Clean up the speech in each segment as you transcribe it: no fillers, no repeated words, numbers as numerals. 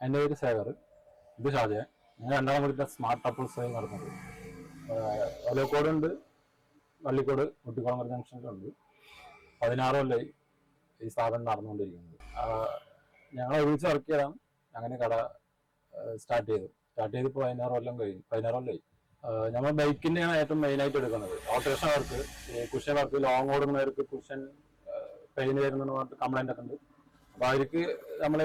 എൻ്റെ പേര് സേവർ, ഇത് ഷാജയൻ. ഞാൻ രണ്ടാം വീട്ടിലെ സ്മാർട്ട് അപ്പിൾസ് നടന്നത്. ഒലക്കോട് ഉണ്ട്, വള്ളിക്കോട് മുട്ടിക്കുളങ്ങര ജംഗ്ഷനിലുണ്ട്. 16 കൊല്ലമായി ഈ സ്ഥാപനം നടന്നുകൊണ്ടിരിക്കുന്നത്. ഞങ്ങൾ ഒരുമിച്ച് വർക്ക് ചെയ്താണ് അങ്ങനെ കട സ്റ്റാർട്ട് ചെയ്തിപ്പോൾ 16 കൊല്ലം കഴിഞ്ഞു. 16 കൊല്ലമായി. നമ്മൾ ബൈക്കിൻ്റെയാണ് ഏറ്റവും മെയിനായിട്ട് എടുക്കുന്നത്. Autorickshaw work, cushion work, long ഓടുന്നവർക്ക് കുഷൻ പെയിൻ വരുന്ന പറഞ്ഞിട്ട് കംപ്ലൈൻ്റ് ഒക്കെ ഉണ്ട്. അപ്പോൾ അവർക്ക് നമ്മൾ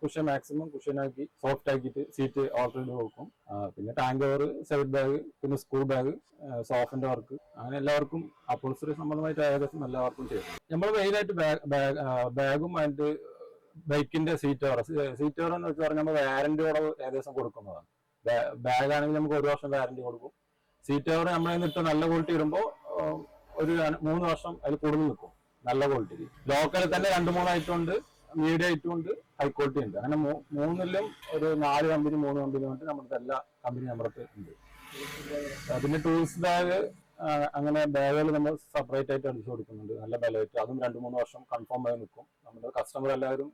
കുഷൻ മാക്സിമം കുഷനാക്കി സോഫ്റ്റ് ആക്കിയിട്ട് സീറ്റ് ഓൾട്ടർ ചെയ്ത് കൊടുക്കും. പിന്നെ ടാങ്ക് ഓവർ, സെവറ്റ് ബാഗ്, പിന്നെ സ്കൂൾ ബാഗ്, സോഫിന്റെ വർക്ക്, അങ്ങനെ എല്ലാവർക്കും അപ്പോൾസറി സംബന്ധമായിട്ട് ഏകദേശം എല്ലാവർക്കും ചെയ്യും. നമ്മൾ മെയിനായിട്ട് ബാഗും അതിന്റെ ബൈക്കിന്റെ സീറ്റ് കവർ എന്ന് വെച്ച് പറഞ്ഞാൽ നമ്മൾ വാറന്റിയോടെ ഏകദേശം കൊടുക്കുന്നതാണ്. ബാഗ് ആണെങ്കിൽ നമുക്ക് 1 വർഷം വാറന്റി കൊടുക്കും. സീറ്റ് കവർ നമ്മൾ ഇട്ട് നല്ല ക്വാളിറ്റി ഇടുമ്പോൾ ഒരു 3 വർഷം അതിൽ കൂടുതൽ നിൽക്കും. നല്ല ക്വാളിറ്റി ലോക്കലിൽ തന്നെ 2-3 ഐറ്റം ഉണ്ട്, മീഡിയം ഐറ്റം ഉണ്ട്, ഹൈ ക്വാളിറ്റി ഉണ്ട്. അങ്ങനെ മൂന്നിലും ഒരു 4 കമ്പനി 3 കമ്പനി വന്നിട്ട് നമ്മുടെ എല്ലാ കമ്പനി നമ്മുടെ ഉണ്ട്. പിന്നെ ടൂൾസ് ബാഗ്, അങ്ങനെ ബാഗുകൾ നമ്മൾ സെപ്പറേറ്റ് ആയിട്ട് അടിച്ചു കൊടുക്കുന്നുണ്ട്. നല്ല ബലമായിട്ട് അതും 2-3 വർഷം കൺഫേം ആയി നിൽക്കും. നമ്മുടെ കസ്റ്റമർ എല്ലാവരും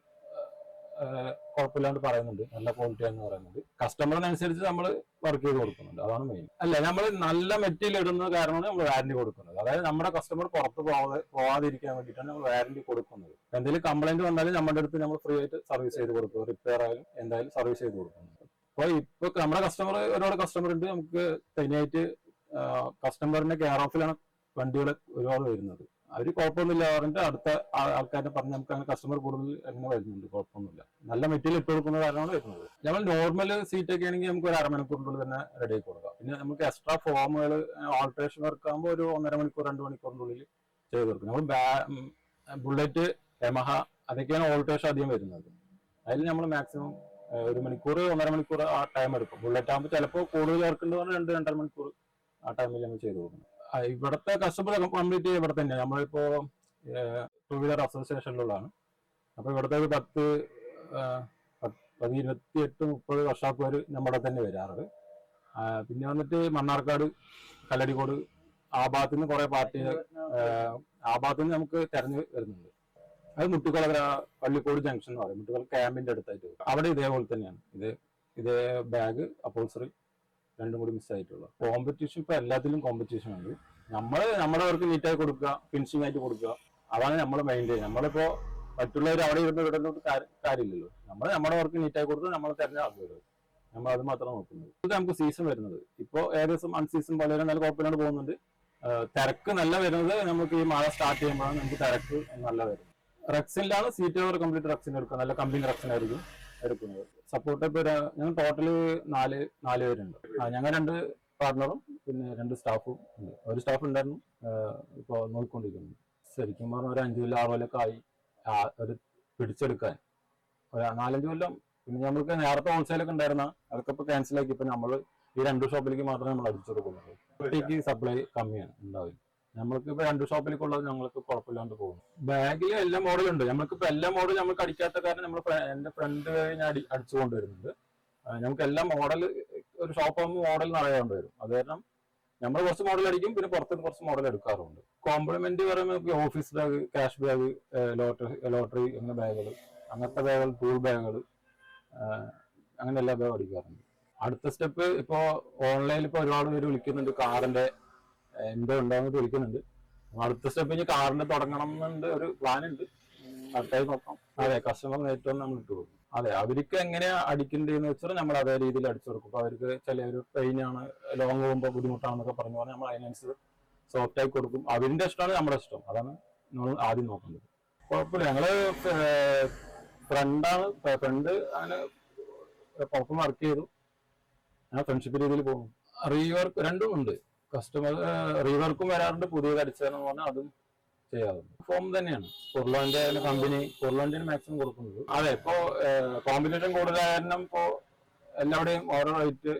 കുഴപ്പമില്ലാണ്ട് പറയുന്നുണ്ട്, നല്ല ക്വാളിറ്റി എന്ന് പറയുന്നുണ്ട്. കസ്റ്റമറിനനുസരിച്ച് നമ്മൾ വർക്ക് ചെയ്ത് കൊടുക്കുന്നുണ്ട്, അതാണ് മെയിൻ. അല്ല, നമ്മൾ നല്ല മെറ്റീരിയൽ ഇടുന്നത് കാരണമാണ് നമ്മൾ വാറന്റി കൊടുക്കുന്നത്. അതായത് നമ്മുടെ കസ്റ്റമർ പുറത്ത് പോവാതിരിക്കാൻ വേണ്ടിയിട്ടാണ് നമ്മൾ വാറന്റി കൊടുക്കുന്നത്. എന്തെങ്കിലും കംപ്ലൈന്റ് വന്നാലും നമ്മുടെ അടുത്ത് നമ്മൾ ഫ്രീ ആയിട്ട് സർവീസ് ചെയ്ത് കൊടുക്കും. റിപ്പയർ ആയാലും എന്തായാലും സർവീസ് ചെയ്ത് കൊടുക്കുന്നുണ്ട്. ഇപ്പൊ നമ്മുടെ കസ്റ്റമർ, ഒരുപാട് കസ്റ്റമർ ഉണ്ട്. നമുക്ക് തനിയായിട്ട് കസ്റ്റമറിന്റെ കെയർ ഓഫിലാണ് വണ്ടികൾ ഒരുപാട് വരുന്നത്. അവര് കുഴപ്പമൊന്നുമില്ല പറഞ്ഞിട്ട് അടുത്ത ആൾക്കാരെ പറഞ്ഞ് നമുക്ക് അങ്ങനെ കസ്റ്റമർ കൂടുതൽ അങ്ങനെ വരുന്നുണ്ട്. കുഴപ്പമൊന്നുമില്ല, നല്ല മെറ്റീരിയൽ ഇട്ട് കൊടുക്കുന്ന കാരണമാണ് വരുന്നത്. നമ്മൾ നോർമൽ സീറ്റ് ഒക്കെ ആണെങ്കിൽ നമുക്ക് ഒരു 1/2 മണിക്കൂറിനുള്ളിൽ തന്നെ റെഡി ആക്കി കൊടുക്കാം. പിന്നെ നമുക്ക് എക്സ്ട്രാ ഫോമുകൾ, ഓൾട്രേഷൻ വർക്ക് ആകുമ്പോൾ ഒരു 1.5 മണിക്കൂർ 2 മണിക്കൂറിന്റെ ഉള്ളിൽ ചെയ്ത് കൊടുക്കും. നമ്മൾ ബുള്ളറ്റ്, യമഹ അതൊക്കെയാണ് ഓൾട്രേഷൻ അധികം വരുന്നത്. അതിൽ നമ്മൾ മാക്സിമം 1 മണിക്കൂർ 1.5 മണിക്കൂർ ആ ടൈം എടുക്കും. ബുള്ളറ്റ് ആകുമ്പോൾ ചിലപ്പോൾ കൂടുതൽ വർക്ക് ഉണ്ട് പറഞ്ഞാൽ 2-2.5 മണിക്കൂർ ആ ടൈമിൽ നമ്മൾ ചെയ്ത് കൊടുക്കണം. ഇവിടുത്തെ കസ്റ്റമർ കംപ്ലീറ്റ് ഇവിടെ തന്നെ. നമ്മളിപ്പോ 2 വീലർ അസോസിയേഷനിലുള്ളതാണ്. അപ്പൊ ഇവിടുത്തെ ഒരു 28-30 വർഷാപ്പ് വരെ നമ്മുടെ തന്നെ വരാറ്. പിന്നെ വന്നിട്ട് മണ്ണാർക്കാട്, കല്ലടിക്കോട്, ആ ഭാഗത്തു നിന്ന് കുറെ പാർട്ടികൾ ആ ഭാഗത്തു നിന്ന് നമുക്ക് തെരഞ്ഞു വരുന്നുണ്ട്. അത് മുട്ടിക്കുളങ്ങര പള്ളിക്കോട് ജംഗ്ഷൻ എന്ന് പറയും. മുട്ടിക്കുള ക്യാമ്പിന്റെ അടുത്തായിട്ട് അവിടെ ഇതേപോലെ തന്നെയാണ്. ഇതേ ബാഗ് അപ്പോൾസറി രണ്ടും കൂടി മിസ്സായിട്ടുള്ളൂ. കോമ്പറ്റീഷൻ ഇപ്പൊ എല്ലാത്തിലും കോമ്പറ്റീഷൻ ഉണ്ട്. നമ്മുടെ വർക്ക് നീറ്റായി കൊടുക്കുക, ഫിനിഷിംഗ് ആയിട്ട് കൊടുക്കുക, അതാണ് നമ്മൾ മെയിൻറ്റെയിൻ. നമ്മളിപ്പോ മറ്റുള്ളവർ അവിടെ ഇരുന്ന് വിടുന്നോട്ട് കാര്യമില്ലല്ലോ. നമ്മുടെ വർക്ക് നീറ്റായി കൊടുത്ത് നമ്മൾ തെരഞ്ഞ ആൾക്കാർ, നമ്മൾ അത് മാത്രം നോക്കുന്നത്. ഇത് നമുക്ക് സീസൺ വരുന്നത് ഇപ്പൊ ഏകദേശം അൺസീസൺ വളരെ നല്ല കുഴപ്പമില്ലാണ്ട് പോകുന്നുണ്ട്. തിരക്ക് നല്ല വരുന്നത് നമുക്ക് ഈ മഴ സ്റ്റാർട്ട് ചെയ്യുമ്പോഴാണ് നമുക്ക് തിരക്ക് നല്ല വരുന്നത്. റെക്സിലാണ് സീറ്റ് കവർ കംപ്ലീറ്റ് റെക്സിന് എടുക്കുക. നല്ല കമ്പനി റെക്സിനായിരിക്കും എടുക്കുന്നത്. സപ്പോർട്ട് ഇപ്പൊ ഞങ്ങൾ ടോട്ടല് 4 പേരുണ്ട്. ഞങ്ങൾ 2 പാർട്ണറും പിന്നെ 2 സ്റ്റാഫും ഉണ്ട്. ഒരു സ്റ്റാഫ് ഉണ്ടായിരുന്നു, ഇപ്പൊ നോക്കിക്കൊണ്ടിരിക്കുന്നു. ശരിക്കും പറഞ്ഞാൽ ഒരു 5 കൊല്ലം 6 കൊല്ലമൊക്കെ ആയി ഒരു പിടിച്ചെടുക്കാൻ. ഒരു 4-5 കൊല്ലം. പിന്നെ നമ്മൾക്ക് നേരത്തെ ഹോൾസെയിലൊക്കെ ഉണ്ടായിരുന്ന അതൊക്കെ ഇപ്പൊ ക്യാൻസൽ ആക്കി. ഇപ്പൊ നമ്മൾ ഈ 2 ഷോപ്പിലേക്ക് മാത്രമേ നമ്മൾ അടിച്ചെടുക്കുന്നുള്ളൂ. കുട്ടിക്ക് സപ്ലൈ കമ്മിയാണ് ഉണ്ടാവില്ല. നമ്മൾക്ക് ഇപ്പൊ 2 ഷോപ്പിലേക്കുള്ളത് ഞങ്ങൾക്ക് കുഴപ്പമില്ലാണ്ട് പോകുന്നു. ബാഗിൽ എല്ലാ മോഡലുണ്ട്. നമ്മൾക്കിപ്പോ എല്ലാ മോഡലും നമുക്ക് അടിക്കാത്ത കാരണം നമ്മൾ എന്റെ ഫ്രണ്ട് ഞാൻ അടിച്ചു കൊണ്ടുവരുന്നുണ്ട്. നമുക്ക് എല്ലാ മോഡൽ ഒരു ഷോപ്പ് ആകുമ്പോൾ മോഡൽ നിറയാണ്ട് വരും. അത് കാരണം നമ്മൾ കുറച്ച് മോഡൽ അടിക്കും, പിന്നെ പുറത്തുനിന്ന് കുറച്ച് മോഡൽ എടുക്കാറുണ്ട്. കോംപ്ലിമെന്റ് പറയുമ്പോൾ office bag, cash bag, lottery അങ്ങനെ ബാഗുകൾ, അങ്ങനത്തെ ബാഗുകൾ, ടൂൾ ബാഗുകൾ, അങ്ങനെ എല്ലാ ബാഗും അടിക്കാറുണ്ട്. അടുത്ത സ്റ്റെപ്പ് ഇപ്പോ ഓൺലൈനിൽ ഇപ്പൊ ഒരുപാട് പേര് വിളിക്കുന്നുണ്ട്, കാറിന്റെ എന്തോ ഉണ്ടാകുന്നത് വിളിക്കുന്നുണ്ട്. അടുത്ത സ്റ്റെപ്പ് ഇനി കാറിന്റെ തുടങ്ങണം എന്നുണ്ട്, ഒരു പ്ലാൻ ഉണ്ട്. അടുത്തായി നോക്കാം. അതെ, കസ്റ്റമർ ഏറ്റവും നമ്മൾ ഇട്ട് കൊടുക്കും. അതെ, അവർക്ക് എങ്ങനെയാ അടിക്കേണ്ടതെന്ന് വെച്ചാൽ നമ്മൾ അതേ രീതിയിൽ അടിച്ചു കൊടുക്കും. അപ്പൊ അവർക്ക് ചിലൊരു പെയിനാണ്, ലോങ് പോകുമ്പോൾ ബുദ്ധിമുട്ടാണെന്നൊക്കെ പറഞ്ഞു പറഞ്ഞാൽ നമ്മൾ അതിനനുസരിച്ച് സോഫ്റ്റ് ആയി കൊടുക്കും. അവരുടെ ഇഷ്ടമാണ് നമ്മുടെ ഇഷ്ടം, അതാണ് നമ്മൾ ആദ്യം നോക്കുന്നത്. കുഴപ്പമില്ല, ഞങ്ങള് ഫ്രണ്ട് അങ്ങനെ ഒപ്പം വർക്ക് ചെയ്തു. ഞാൻ ഫ്രണ്ട്ഷിപ്പ് രീതിയിൽ പോകുന്നു. റീവർക്ക് രണ്ടും ഉണ്ട്. കസ്റ്റമർ റീവർക്കും വരാറുണ്ട്, പുതിയത് അടിച്ചതെന്ന് പറഞ്ഞാൽ അതും ചെയ്യാറുണ്ട്. ഫോം തന്നെയാണ് കുർലോന്റെ കമ്പനി, കുർലോന്റെ മാക്സിമം കൊടുക്കുന്നത്. അതെ, ഇപ്പോ കോമ്പറ്റീഷൻ കൂടുതലായ കാരണം ഇപ്പോ എല്ലാവരുടെയും ഓരോ റേറ്റ്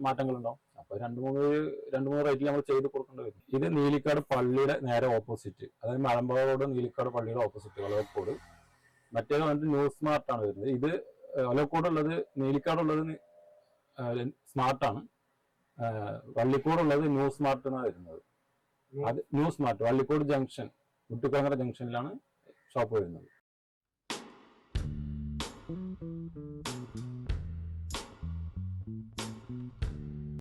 മാറ്റങ്ങളുണ്ടാവും. അപ്പൊ 2-3 റേറ്റിൽ നമ്മൾ ചെയ്ത് കൊടുക്കേണ്ടി വരും. ഇത് നീലിക്കാട് പള്ളിയുടെ നേരെ ഓപ്പോസിറ്റ്, അതായത് മലമ്പുഴ റോഡ് നീലിക്കാട് പള്ളിയുടെ ഓപ്പോസിറ്റ് ഒലവക്കോട്. മറ്റേത് വന്നിട്ട് ന്യൂ സ്മാർട്ട് ആണ് വരുന്നത്. ഇത് ഒലവക്കോട് ഉള്ളത്, നീലിക്കാടുള്ളത് സ്മാർട്ടാണ്. വള്ളിക്കോടുള്ളത് ന്യൂ സ്മാർട്ട് എന്നാണ് വരുന്നത്. അത് new smart Vallikode junction, Muttikulangara ജംഗ്ഷനിലാണ് ഷോപ്പ് വരുന്നത്.